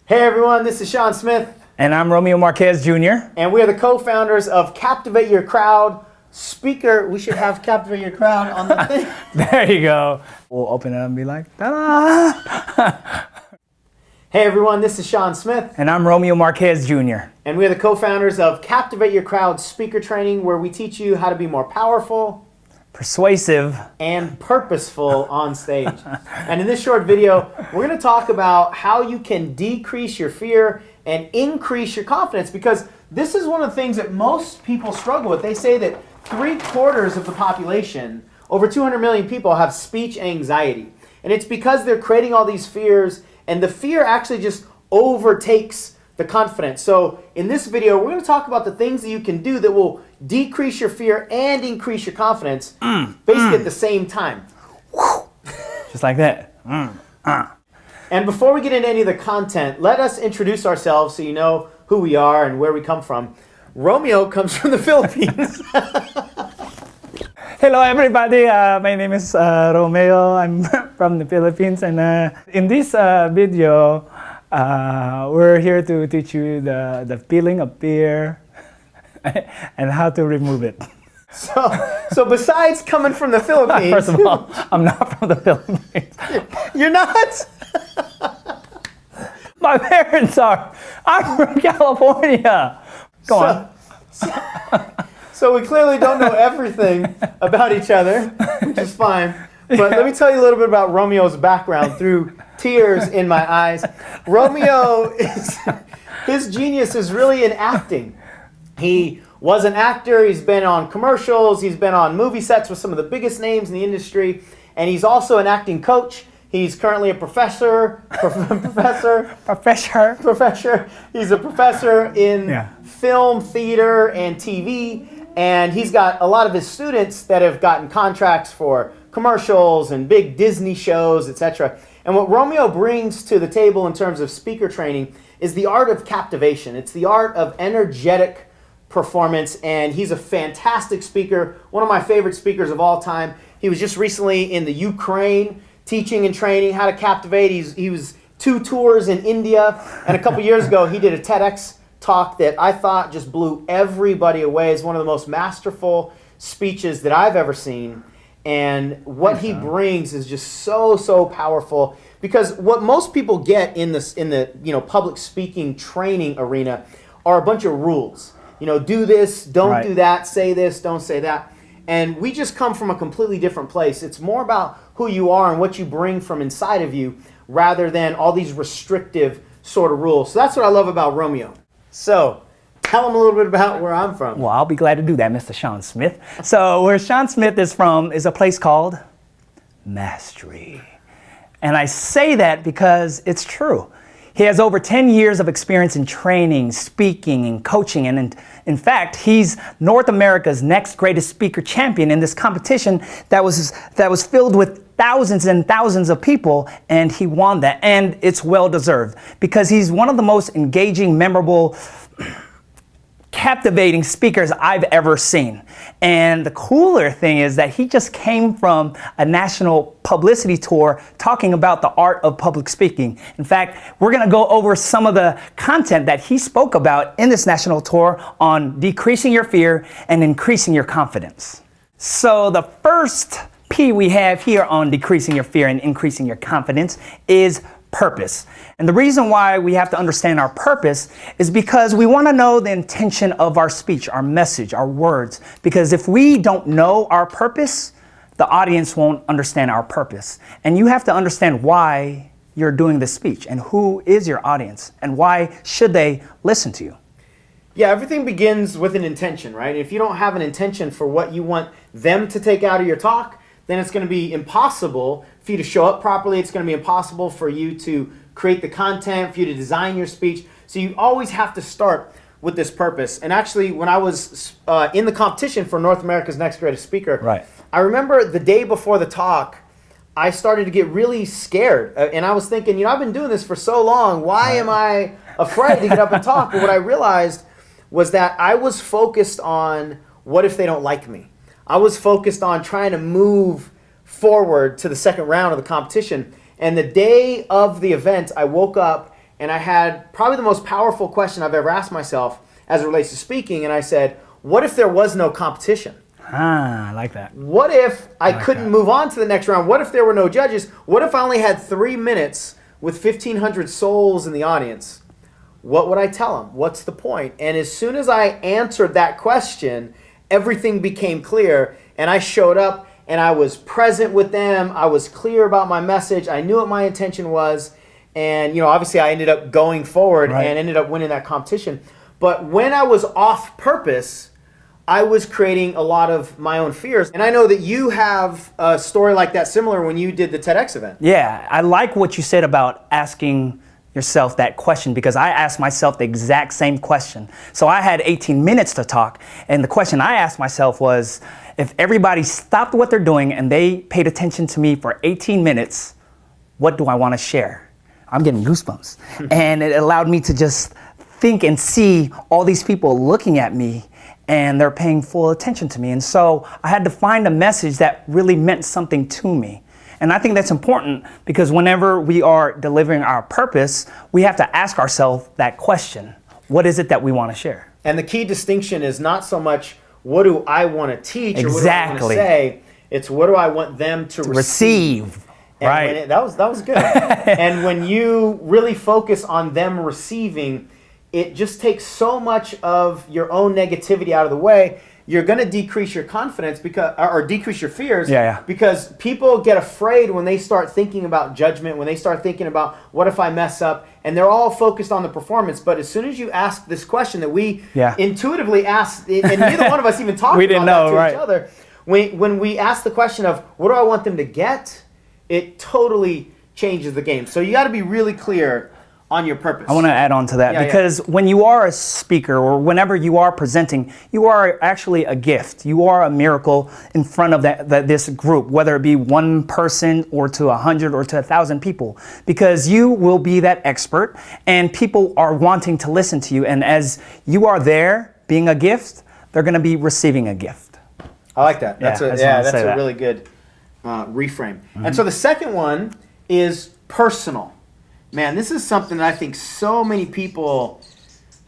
Hey everyone, this is Sean Smith. And I'm Romeo Marquez Jr. And we are the co-founders of Captivate Your Crowd Speaker. We should have Captivate Your Crowd on the thing. There you go. We'll open it up and be like, ta-da! Hey everyone, this is Sean Smith. And I'm Romeo Marquez Jr. And we are the co-founders of Captivate Your Crowd Speaker Training, where we teach you how to be more powerful, persuasive, and purposeful on stage. And in this short video, we're going to talk about how you can decrease your fear and increase your confidence, because this is one of the things that most people struggle with. They say that 3/4 of the population, over 200 million people, have speech anxiety. And it's because they're creating all these fears, and the fear actually just overtakes the confidence. So in this video, we're going to talk about the things that you can do that will decrease your fear and increase your confidence, basically at the same time. Just like that. And before we get into any of the content, let us introduce ourselves so you know who we are and where we come from. Romeo comes from the Philippines. Hello everybody, my name is Romeo. I'm from the Philippines, and in this video, we're here to teach you the feeling of fear and how to remove it. So besides coming from the Philippines... First of all, I'm not from the Philippines. You're not? My parents are. I'm from California. Go on. So we clearly don't know everything about each other, which is fine. But let me tell you a little bit about Romeo's background through tears in my eyes. Romeo, his genius is really in acting. He was an actor, he's been on commercials, he's been on movie sets with some of the biggest names in the industry, and he's also an acting coach. He's currently a professor. He's a professor in film, theater, and TV, and he's got a lot of his students that have gotten contracts for commercials and big Disney shows, etc. And what Romeo brings to the table in terms of speaker training is the art of captivation. It's the art of energetic performance, and he's a fantastic speaker, one of my favorite speakers of all time. He was just recently in the Ukraine teaching and training how to captivate. He was 2 tours in India, and a couple years ago he did a TEDx talk that I thought just blew everybody away. It's one of the most masterful speeches that I've ever seen, and what he brings is just so powerful, because what most people get in the public speaking training arena are a bunch of rules. Do this, don't do that, say this, don't say that. And we just come from a completely different place. It's more about who you are and what you bring from inside of you, rather than all these restrictive sort of rules. So that's what I love about Romeo. So tell them a little bit about where I'm from. Well, I'll be glad to do that, Mr. Sean Smith. So where Sean Smith is from is a place called Mastery. And I say that because it's true. He has over 10 years of experience in training, speaking, and coaching. And in fact, he's North America's next greatest speaker champion in this competition that was filled with thousands and thousands of people, and he won that. And it's well deserved, because he's one of the most engaging, memorable, captivating speakers I've ever seen. And the cooler thing is that he just came from a national publicity tour talking about the art of public speaking. In fact, we're going to go over some of the content that he spoke about in this national tour on decreasing your fear and increasing your confidence. So the first P we have here on decreasing your fear and increasing your confidence is purpose. And the reason why we have to understand our purpose is because we want to know the intention of our speech, our message, our words. Because if we don't know our purpose, the audience won't understand our purpose. And you have to understand why you're doing this speech, and who is your audience, and why should they listen to you. Yeah, everything begins with an intention, right? If you don't have an intention for what you want them to take out of your talk, then it's going to be impossible for you to show up properly. It's going to be impossible for you to create the content, for you to design your speech. So you always have to start with this purpose. And actually, when I was in the competition for North America's Next Greatest Speaker, I remember the day before the talk, I started to get really scared. And I was thinking, I've been doing this for so long. Why am I afraid to get up and talk? But what I realized was that I was focused on, what if they don't like me? I was focused on trying to move forward to the second round of the competition. And the day of the event, I woke up and I had probably the most powerful question I've ever asked myself as it relates to speaking, and I said, what if there was no competition? I like that. What if I couldn't move on to the next round? What if there were no judges? What if I only had 3 minutes with 1,500 souls in the audience? What would I tell them? What's the point? And as soon as I answered that question, everything became clear, and I showed up and I was present with them. I was clear about my message. I knew what my intention was. And, obviously I ended up going forward and ended up winning that competition. But when I was off purpose, I was creating a lot of my own fears. And I know that you have a story like that similar when you did the TEDx event. Yeah, I like what you said about asking yourself that question, because I asked myself the exact same question. So I had 18 minutes to talk, and the question I asked myself was, if everybody stopped what they're doing and they paid attention to me for 18 minutes, what do I want to share? I'm getting goosebumps. And it allowed me to just think and see all these people looking at me, and they're paying full attention to me. And so I had to find a message that really meant something to me. And I think that's important, because whenever we are delivering our purpose, we have to ask ourselves that question. What is it that we want to share? And the key distinction is not so much what do I want to teach or what do I want to say, it's what do I want them to receive. Right. That was good. And when you really focus on them receiving, it just takes so much of your own negativity out of the way. You're going to decrease your confidence or decrease your fears because people get afraid when they start thinking about judgment, when they start thinking about what if I mess up, and they're all focused on the performance. But as soon as you ask this question that we intuitively asked, and neither one of us even talked about that to each other, when we ask the question of what do I want them to get, it totally changes the game. So you got to be really clear on your purpose. I want to add on to that because when you are a speaker or whenever you are presenting, you are actually a gift. You are a miracle in front of this group, whether it be one person or to 100 or to 1,000 people, because you will be that expert and people are wanting to listen to you. And as you are there being a gift, they're going to be receiving a gift. I like that. That's a really good reframe. And so the second one is personal. Man, this is something that I think so many people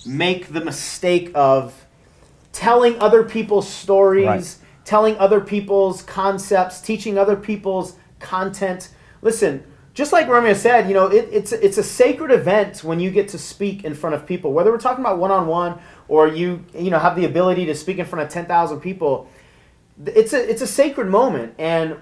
make the mistake of telling other people's stories, telling other people's concepts, teaching other people's content. Listen, just like Romeo said, it's a sacred event when you get to speak in front of people. Whether we're talking about one-on-one or you have the ability to speak in front of 10,000 people, it's a sacred moment. And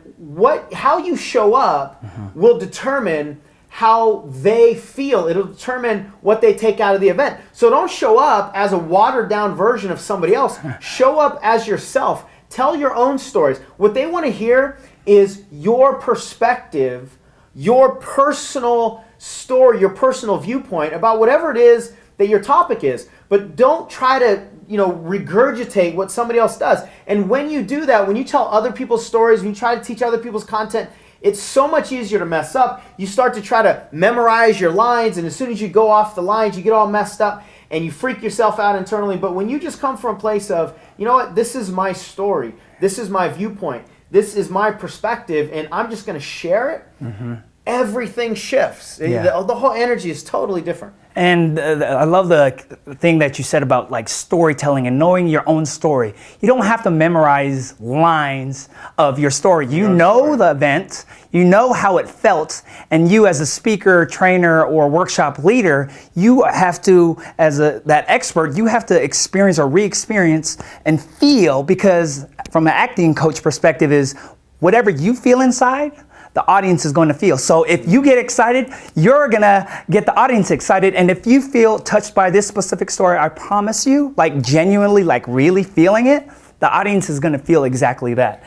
how you show up will determine how they feel. It'll determine what they take out of the event. So don't show up as a watered down version of somebody else. Show up as yourself. Tell your own stories. What they want to hear is your perspective, your personal story, your personal viewpoint about whatever it is that your topic is. But don't try to regurgitate what somebody else does. And when you do that, when you tell other people's stories, when you try to teach other people's content, it's so much easier to mess up. You start to try to memorize your lines, and as soon as you go off the lines, you get all messed up, and you freak yourself out internally. But when you just come from a place of, you know what, this is my story, this is my viewpoint, this is my perspective, and I'm just going to share it, everything shifts. The whole energy is totally different. And I love the thing that you said about like storytelling and knowing your own story. You don't have to memorize lines of your story. You know the event, you know how it felt, and you as a speaker, trainer, or workshop leader, you have to, as that expert, you have to experience or re-experience and feel, because from an acting coach perspective is whatever you feel inside, the audience is going to feel. So if you get excited, you're going to get the audience excited. And if you feel touched by this specific story, I promise you, like genuinely, like really feeling it, the audience is going to feel exactly that.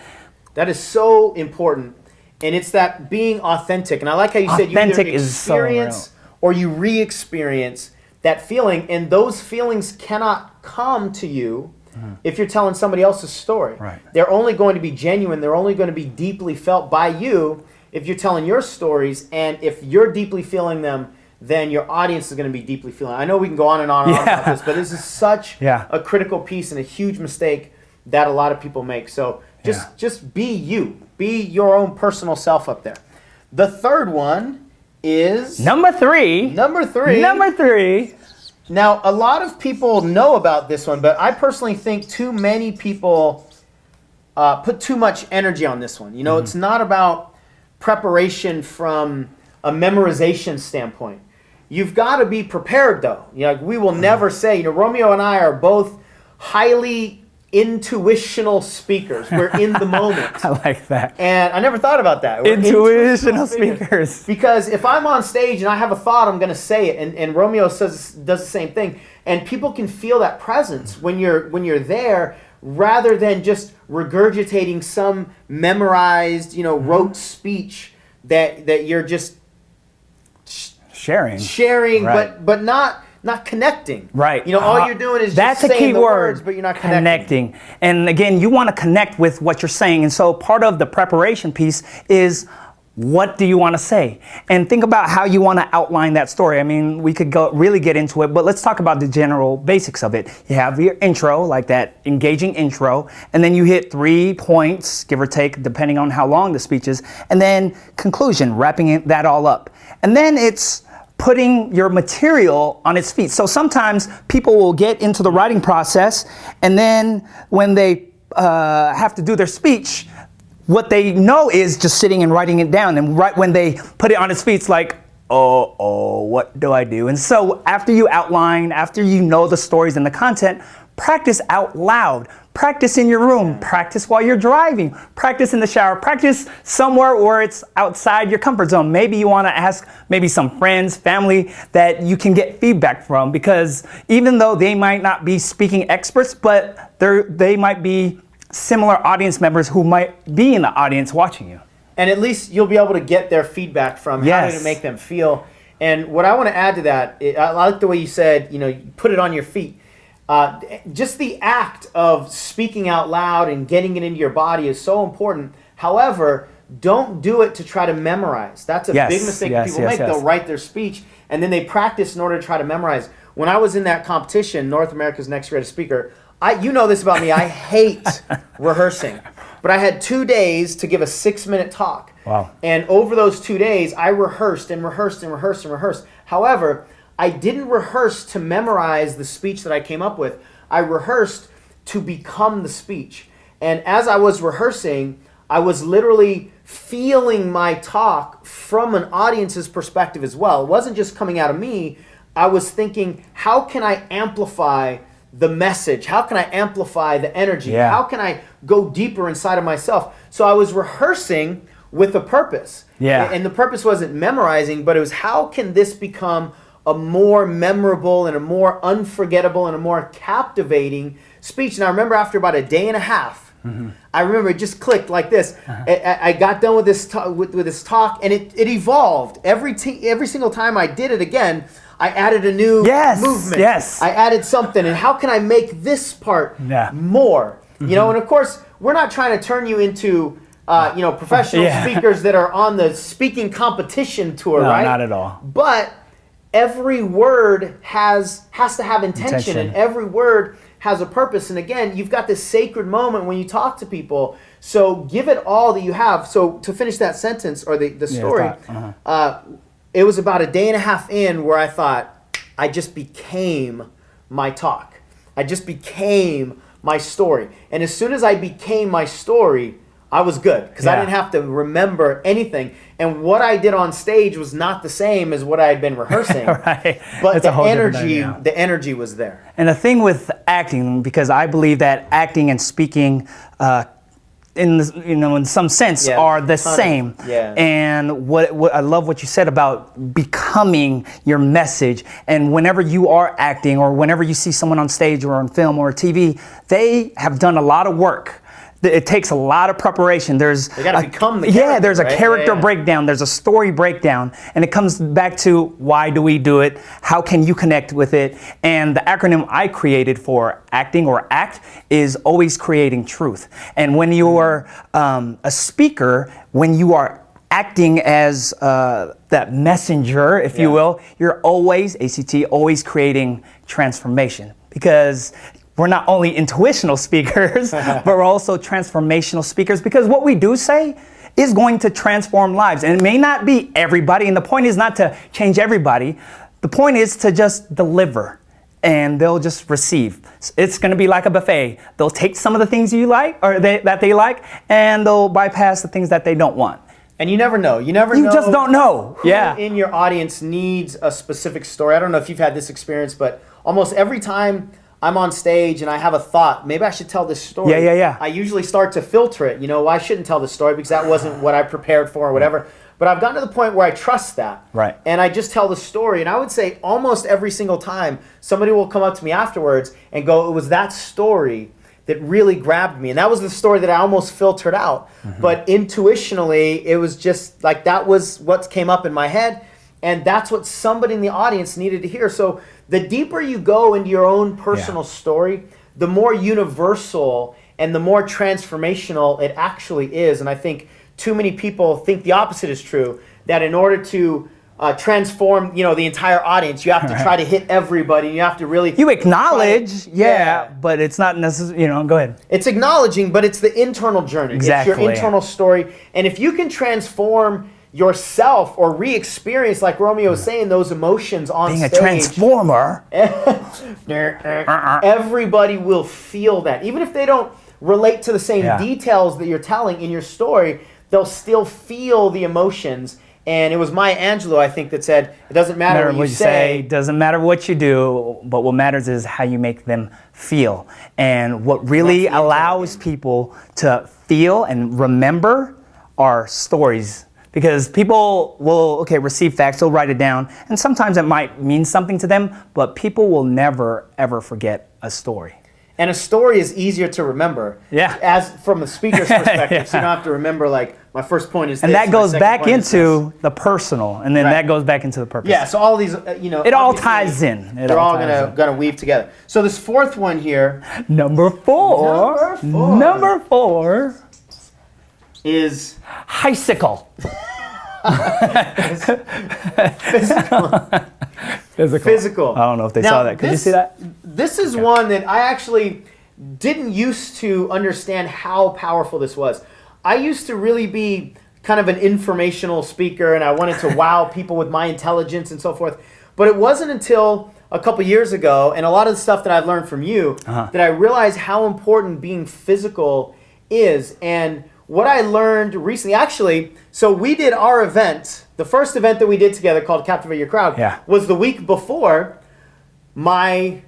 That is so important. And it's that being authentic. And I like how you said you either experience or you re-experience that feeling. And those feelings cannot come to you if you're telling somebody else's story. Right. They're only going to be genuine. They're only going to be deeply felt by you if you're telling your stories. And if you're deeply feeling them, then your audience is going to be deeply feeling. I know we can go on and on and on about this, but this is such a critical piece and a huge mistake that a lot of people make. So just be you. Be your own personal self up there. The third one is number three. Number three. Number three. Now, a lot of people know about this one, but I personally think too many people put too much energy on this one. You know, it's not about preparation from a memorization standpoint. You've got to be prepared, though. You know, like we will never say, you know, Romeo and I are both highly intuitional speakers. We're in the moment. I like that. And I never thought about that. We're Intuitional speakers. Because if I'm on stage and I have a thought, I'm going to say it. And Romeo does the same thing. And people can feel that presence when you're there, rather than just regurgitating some memorized, you know, rote speech that you're just sharing, right. but not connecting. Right. You know, all you're doing is that's just a key saying the word, words, but you're not connecting. And again, you want to connect with what you're saying. And so part of the preparation piece is, what do you want to say? And think about how you want to outline that story. I mean, we could really get into it, but let's talk about the general basics of it. You have your intro, like that engaging intro, and then you hit 3 points, give or take, depending on how long the speech is, and then conclusion, wrapping that all up. And then it's putting your material on its feet. So sometimes people will get into the writing process, and then when they have to do their speech, what they know is just sitting and writing it down. And right when they put it on its feet, it's like, oh, what do I do? And so after you outline, after you know the stories and the content, practice out loud. Practice in your room, practice while you're driving, practice in the shower, practice somewhere where it's outside your comfort zone. Maybe you want to ask maybe some friends, family that you can get feedback from, because even though they might not be speaking experts, but they might be similar audience members who might be in the audience watching you. And at least you'll be able to get their feedback from how did it make them feel. And what I want to add to that, I like the way you said, you know, you put it on your feet. Just the act of speaking out loud and getting it into your body is so important. However, don't do it to try to memorize. That's a big mistake people make. They'll write their speech and then they practice in order to try to memorize. When I was in that competition, North America's Next Greatest Speaker, you know this about me, I hate rehearsing. But I had 2 days to give a 6-minute talk. Wow. And over those 2 days, I rehearsed and rehearsed and rehearsed and rehearsed. However, I didn't rehearse to memorize the speech that I came up with. I rehearsed to become the speech. And as I was rehearsing, I was literally feeling my talk from an audience's perspective as well. It wasn't just coming out of me. I was thinking, how can I amplify the message? How can I amplify the energy? Yeah. How can I go deeper inside of myself? So I was rehearsing with a purpose. Yeah. And the purpose wasn't memorizing, but it was, how can this become a more memorable and a more unforgettable and a more captivating speech? And I remember after about a day and a half, I remember it just clicked like this. I got done with this talk, and it evolved. Every single time I did it again, I added a new movement. Yes. I added something, and how can I make this part more? You know, and of course, we're not trying to turn you into professional speakers that are on the speaking competition tour, no, right? Not at all. But every word has to have intention, and every word has a purpose. And again, you've got this sacred moment when you talk to people. So give it all that you have. So to finish that sentence or the story, it was about a day and a half in where I thought, I just became my talk. I just became my story. And as soon as I became my story, I was good, because I didn't have to remember anything. And what I did on stage was not the same as what I had been rerehearsing. Right. But the energy was there. And the thing with acting, because I believe that acting and speaking in some sense are the same. And what I love what you said about becoming your message. And whenever you are acting, or whenever you see someone on stage or on film or TV, they have done a lot of work. It takes a lot of preparation. They got to become the character. Yeah, there's a character breakdown. There's a story breakdown. And it comes back to, why do we do it? How can you connect with it? And the acronym I created for acting, or ACT, is always creating truth. And when you are a speaker, when you are acting as that messenger, if you will, you're always, ACT, always creating transformation. Because we're not only intuitional speakers, but we're also transformational speakers, because what we do say is going to transform lives. And it may not be everybody, and the point is not to change everybody. The point is to just deliver, and they'll just receive. It's going to be like a buffet. They'll take some of the things you like, or that they like, and they'll bypass the things that they don't want. And you never know. You just don't know. Who in your audience needs a specific story. I don't know if you've had this experience, but almost every time I'm on stage and I have a thought, maybe I should tell this story. I usually start to filter it. Well, I shouldn't tell this story because that wasn't what I prepared for or whatever. But I've gotten to the point where I trust that. Right. And I just tell the story. And I would say almost every single time, somebody will come up to me afterwards and go, it was that story that really grabbed me. And that was the story that I almost filtered out. But intuitionally, it was just like that was what came up in my head. And that's what somebody in the audience needed to hear. So the deeper you go into your own personal story, the more universal and the more transformational it actually is. And I think too many people think the opposite is true, that in order to transform, the entire audience, you have to try to hit everybody. You have to really... You acknowledge, but it's not necessarily, go ahead. It's acknowledging, but it's the internal journey. Exactly. It's your internal story. And if you can transform yourself or re-experience, like Romeo was saying, those emotions on Being stage. a transformer. Everybody will feel that. Even if they don't relate to the same details that you're telling in your story, they'll still feel the emotions. And it was Maya Angelou, I think, that said, it doesn't matter what you say. Doesn't matter what you do, but what matters is how you make them feel. And what really allows people to feel and remember are stories. Because people will, receive facts, they'll write it down, and sometimes it might mean something to them, but people will never, ever forget a story. And a story is easier to remember. As from the speaker's perspective, so you don't have to remember, like, my first point is this. And that goes back into the personal, and then that goes back into the purpose. Yeah, so all these, it all ties in. They're all gonna weave together. So this fourth one here. Number four is Highsicle. Physical. I don't know if they saw that. Could you see that? This is one that I actually didn't used to understand how powerful this was. I used to really be kind of an informational speaker, and I wanted to wow people with my intelligence and so forth. But it wasn't until a couple years ago, and a lot of the stuff that I've learned from you, that I realized how important being physical is. And what I learned recently, actually, so we did our event, the first event that we did together called Captivate Your Crowd, was the week before my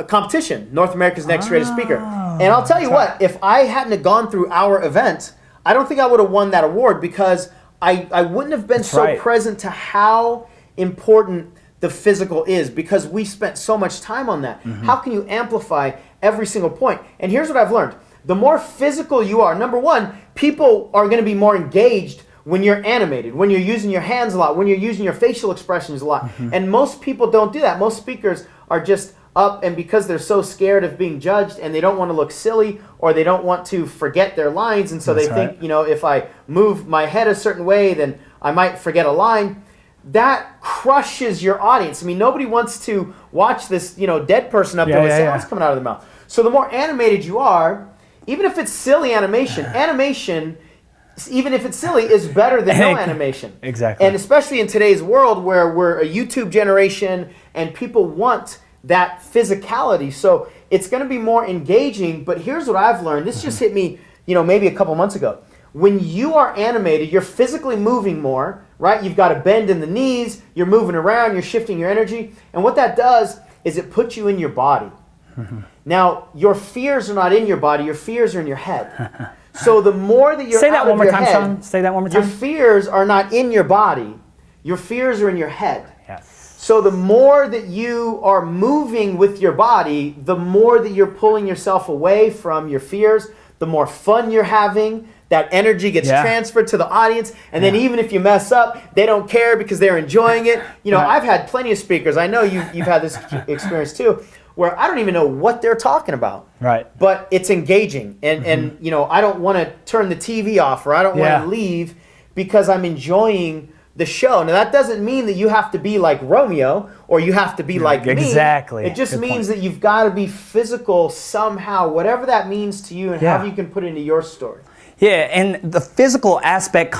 competition, North America's Next Greatest Speaker. And I'll tell you what, if I hadn't have gone through our event, I don't think I would have won that award, because I wouldn't have been present to how important the physical is, because we spent so much time on that. How can you amplify every single point? And here's what I've learned. The more physical you are, number one, people are going to be more engaged when you're animated, when you're using your hands a lot, when you're using your facial expressions a lot. And most people don't do that. Most speakers are just up, and because they're so scared of being judged and they don't want to look silly, or they don't want to forget their lines, and so they think, if I move my head a certain way, then I might forget a line. That crushes your audience. I mean, nobody wants to watch this, dead person up there with sounds coming out of their mouth. So the more animated you are, even if it's silly animation, even if it's silly, is better than no animation. Exactly. And especially in today's world where we're a YouTube generation and people want that physicality. So it's going to be more engaging. But here's what I've learned. This just hit me, maybe a couple months ago. When you are animated, you're physically moving more, right? You've got a bend in the knees. You're moving around. You're shifting your energy. And what that does is it puts you in your body. Now, your fears are not in your body. Your fears are in your head. So the more that you're Say that out one of more your time, head, son. Say that one more time. your fears are not in your body. Your fears are in your head. Yes. So the more that you are moving with your body, the more that you're pulling yourself away from your fears, the more fun you're having. That energy gets transferred to the audience, and then even if you mess up, they don't care because they're enjoying it. I've had plenty of speakers. I know you've had this experience too, where I don't even know what they're talking about. Right. But it's engaging. And I don't want to turn the TV off, or I don't want to leave, because I'm enjoying the show. Now, that doesn't mean that you have to be like Romeo, or you have to be like me. Exactly. It just means that you've got to be physical somehow, whatever that means to you, and how you can put it into your story. Yeah, and the physical aspect,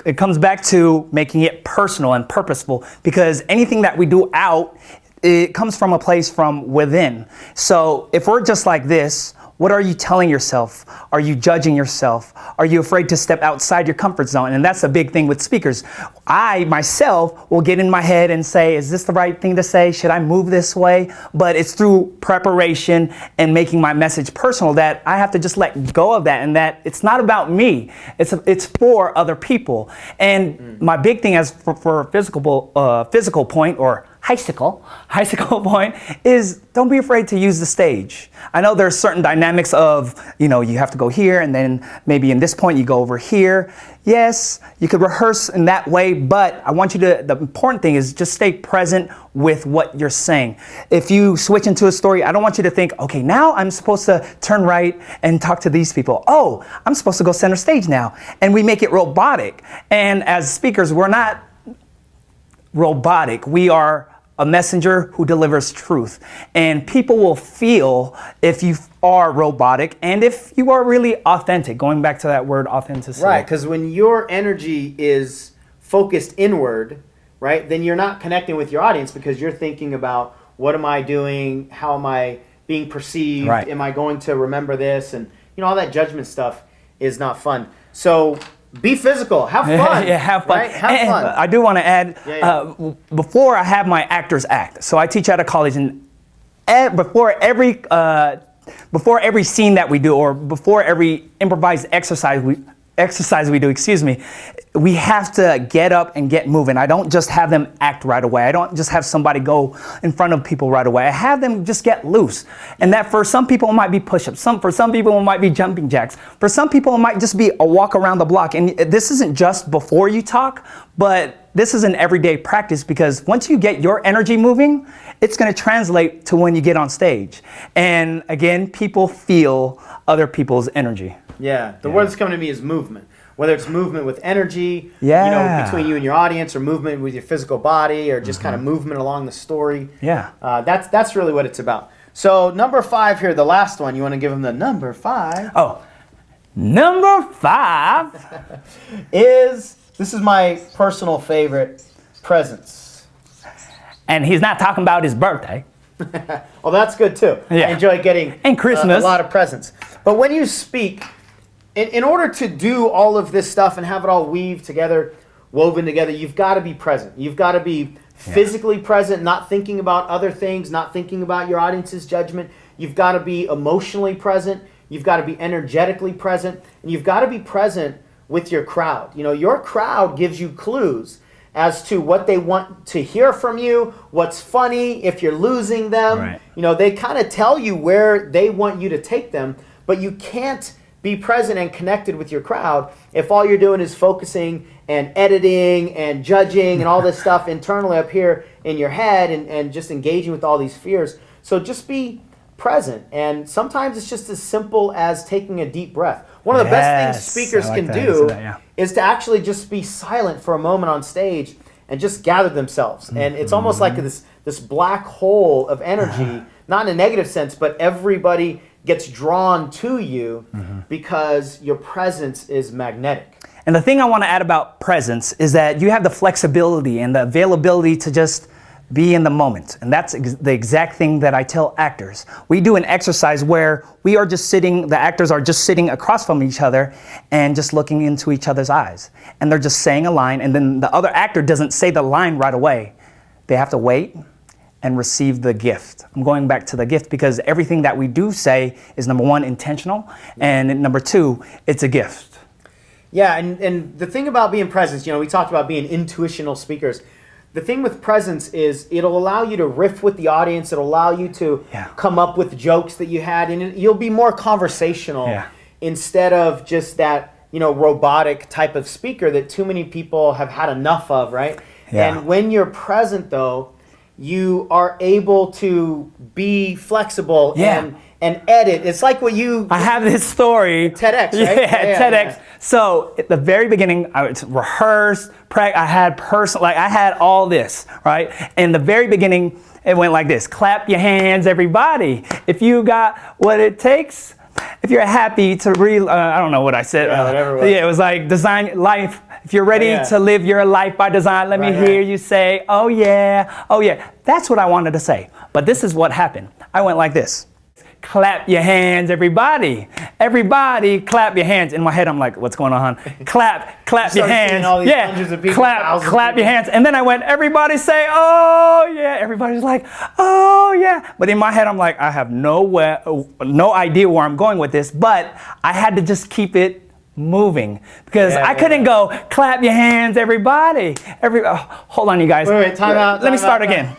it comes back to making it personal and purposeful, because anything that we do out, it comes from a place from within. So if we're just like this, what are you telling yourself? Are you judging yourself? Are you afraid to step outside your comfort zone? And that's a big thing with speakers. I myself will get in my head and say, is this the right thing to say? Should I move this way? But it's through preparation and making my message personal that I have to just let go of that, and that it's not about me. It's for other people. And my big thing as for physical point, or icicle point, is don't be afraid to use the stage. I know there's certain dynamics of, you have to go here, and then maybe in this point you go over here. Yes, you could rehearse in that way, but I want you to, the important thing is just stay present with what you're saying. If you switch into a story, I don't want you to think, okay, now I'm supposed to turn right and talk to these people. Oh, I'm supposed to go center stage now. And we make it robotic. And as speakers, we're not robotic. We are a messenger who delivers truth. And people will feel if you are robotic and if you are really authentic, going back to that word authenticity. Right, because when your energy is focused inward, right, then you're not connecting with your audience, because you're thinking about, what am I doing? How am I being perceived? Right. Am I going to remember this? And all that judgment stuff is not fun. So be physical. Have fun. Yeah, have fun. Right? Have fun. I do want to add, before I have my actors act. So I teach at a college, and before every scene that we do, or before every improvised exercise we do, we have to get up and get moving. I don't just have them act right away. I don't just have somebody go in front of people right away. I have them just get loose. And that for some people it might be push-ups. For some people it might be jumping jacks. For some people it might just be a walk around the block. And this isn't just before you talk, but this is an everyday practice, because once you get your energy moving, it's going to translate to when you get on stage. And again, people feel other people's energy. Yeah, the word that's coming to me is movement. Whether it's movement with energy, between you and your audience, or movement with your physical body, or just kind of movement along the story. Yeah. That's really what it's about. So number 5 here, the last one. You want to give them the number 5? Oh, number 5 this is my personal favorite, presents. And he's not talking about his birthday. Well, that's good too. Yeah. I enjoy getting and Christmas. A lot of presents. But when you speak, in order to do all of this stuff and have it all woven together, you've got to be present. You've got to be physically present, not thinking about other things, not thinking about your audience's judgment. You've got to be emotionally present. You've got to be energetically present. And you've got to be present with your crowd. Your crowd gives you clues as to what they want to hear from you, what's funny, if you're losing them. Right. They kind of tell you where they want you to take them, but you can't be present and connected with your crowd if all you're doing is focusing and editing and judging and all this stuff internally up here in your head, and just engaging with all these fears. So just be present. And sometimes it's just as simple as taking a deep breath. One of the best things speakers can do is to actually just be silent for a moment on stage and just gather themselves. And it's almost like this black hole of energy, not in a negative sense, but everybody gets drawn to you because your presence is magnetic. And the thing I want to add about presence is that you have the flexibility and the availability to just be in the moment. And that's the exact thing that I tell actors. We do an exercise where we are just sitting, the actors are just sitting across from each other and just looking into each other's eyes. And they're just saying a line, and then the other actor doesn't say the line right away. They have to wait and receive the gift. I'm going back to the gift because everything that we do say is, number 1, intentional, and number 2, it's a gift. Yeah, and the thing about being present, we talked about being intuitional speakers. The thing with presence is it'll allow you to riff with the audience. It'll allow you to come up with jokes that you had, and you'll be more conversational instead of just that, robotic type of speaker that too many people have had enough of, right? Yeah. And when you're present, though, you are able to be flexible and edit. It's like what you... I have this story. TEDx, right? Yeah, TEDx. Yeah. So at the very beginning, I would rehearse, practice. I had all this, right? In the very beginning, it went like this. Clap your hands, everybody. If you got what it takes. if you're happy to I don't know what I said. Yeah, whatever it was. Yeah, it was like design life. If you're ready to live your life by design, let me hear you say, oh yeah, oh yeah. That's what I wanted to say. But this is what happened. I went like this. Clap your hands, everybody. Everybody clap your hands. In my head, I'm like, what's going on? Clap your hands. All these hundreds of people, clap your hands. And then I went, everybody say, oh yeah. Everybody's like, oh yeah. But in my head, I'm like, I have no idea where I'm going with this, but I had to just keep it moving because I couldn't go, clap your hands, everybody. Hold on, you guys. Wait, time out. Let me start again.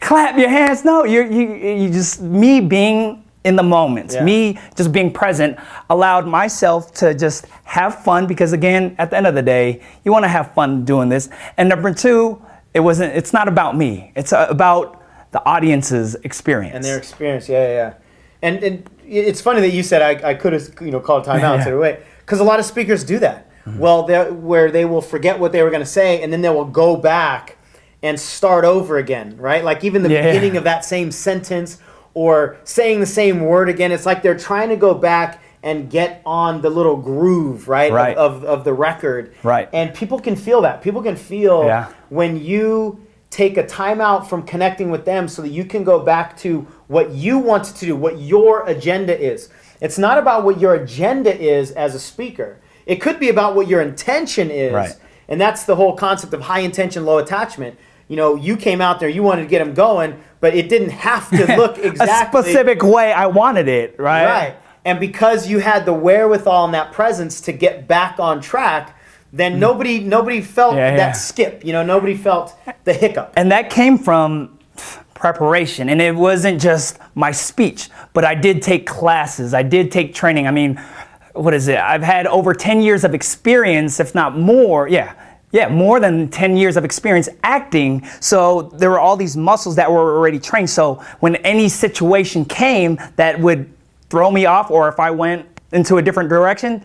Clap your hands. No, you just, me being in the moment, me just being present allowed myself to just have fun because again, at the end of the day, you want to have fun doing this. And number two, it's not about me. It's about the audience's experience. And their experience, yeah. And it's funny that you said I could have called timeout straight away because a lot of speakers do that. Mm-hmm. Well, where they will forget what they were going to say and then they will go back and start over again, right? Like even the beginning of that same sentence or saying the same word again. It's like they're trying to go back and get on the little groove, right? Of the record. Right. And people can feel that. People can feel when you take a timeout from connecting with them so that you can go back to what you want to do, what your agenda is. It's not about what your agenda is as a speaker. It could be about what your intention is. Right. And that's the whole concept of high intention, low attachment. You came out there, you wanted to get them going, but it didn't have to look exactly a specific way I wanted it, right? Right. And because you had the wherewithal and that presence to get back on track, then nobody felt that skip. Nobody felt the hiccup. And that came from preparation. And it wasn't just my speech, but I did take classes. I did take training. I mean, what is it? I've had over 10 years of experience, if not more. Yeah, more than 10 years of experience acting. So there were all these muscles that were already trained. So when any situation came that would throw me off or if I went into a different direction,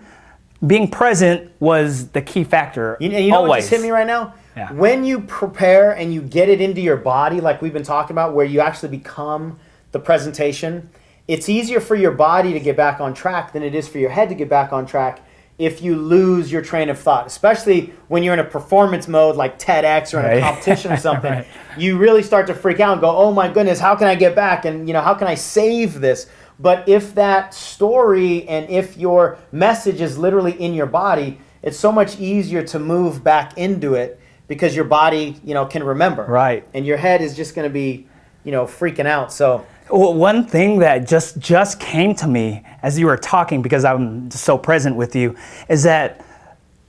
being present was the key factor. You know what just hit me right now? Yeah. When you prepare and you get it into your body, like we've been talking about, where you actually become the presentation, it's easier for your body to get back on track than it is for your head to get back on track if you lose your train of thought, especially when you're in a performance mode like TEDx or in a competition or something. You really start to freak out and go, oh my goodness, how can I get back? And how can I save this? But if that story and if your message is literally in your body, it's so much easier to move back into it because your body, can remember. Right. And your head is just going to be, freaking out. So well, one thing that just came to me as you were talking, because I'm so present with you, is that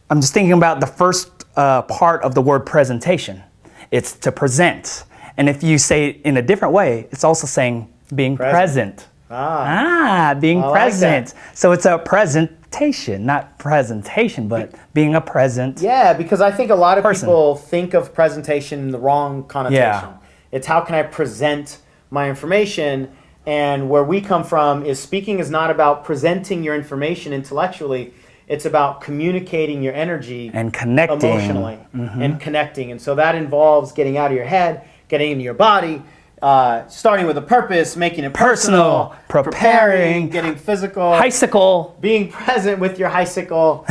I'm just thinking about the first part of the word presentation. It's to present. And if you say it in a different way, it's also saying being present. Being present. Like so it's a presentation, not presentation, but being a present. Yeah, because I think a lot of people think of presentation in the wrong connotation. Yeah. It's how can I present my information, and where we come from is speaking is not about presenting your information intellectually. It's about communicating your energy and connecting emotionally and connecting. And so that involves getting out of your head, getting into your body, starting with a purpose, making it personal, preparing, getting physical, bicycle, being present with your bicycle.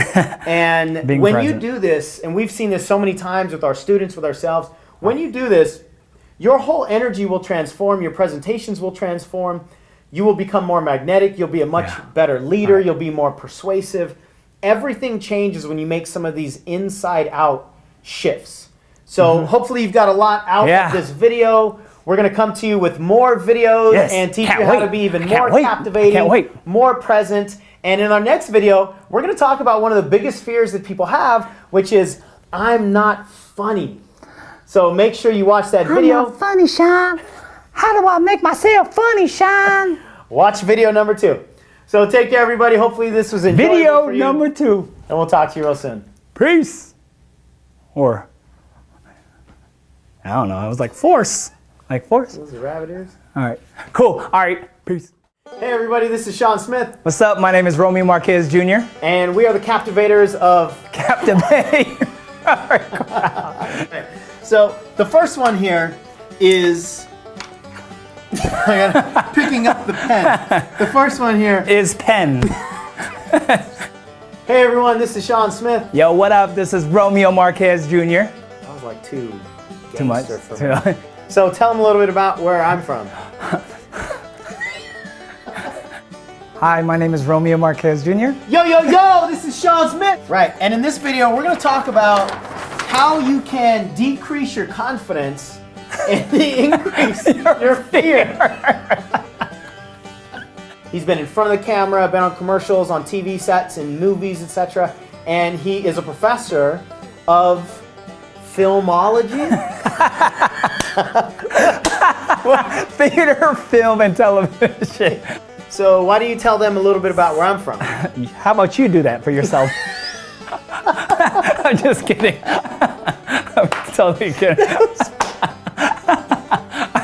And when present. You do this, and we've seen this so many times with our students, with ourselves, when you do this, your whole energy will transform, your presentations will transform, you will become more magnetic, you'll be a much better leader, you'll be more persuasive. Everything changes when you make some of these inside-out shifts. So hopefully you've got a lot out of this video. We're going to come to you with more videos and teach you how to be even more captivating, more present. And in our next video, we're going to talk about one of the biggest fears that people have, which is, I'm not funny. So make sure you watch that video. I'm not funny, Sean. How do I make myself funny, Sean? Watch video number 2. So take care, everybody. Hopefully this was enjoyable video for you. Number 2. And we'll talk to you real soon. Peace. Or, I don't know. It was like force. Like force. Those are rabbit ears. All right. Cool. All right. Peace. Hey, everybody. This is Sean Smith. What's up? My name is Romeo Marquez Jr. And we are the Captivators of Captivate. All right. Cool. So the first one here is I got picking up the pen. The first one here is pen. Hey everyone, this is Sean Smith. Yo, what up? This is Romeo Marquez Jr. That was like too much. for me. So tell them a little bit about where I'm from. Hi, my name is Romeo Marquez Jr. Yo, this is Sean Smith. Right, and in this video, we're gonna talk about how you can decrease your confidence and increase your fear. He's been in front of the camera, been on commercials, on TV sets, in movies, etc. And he is a professor of filmology? Theater, film, and television. So why don't you tell them a little bit about where I'm from? How about you do that for yourself? I'm just kidding. I'm totally kidding.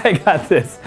I got this.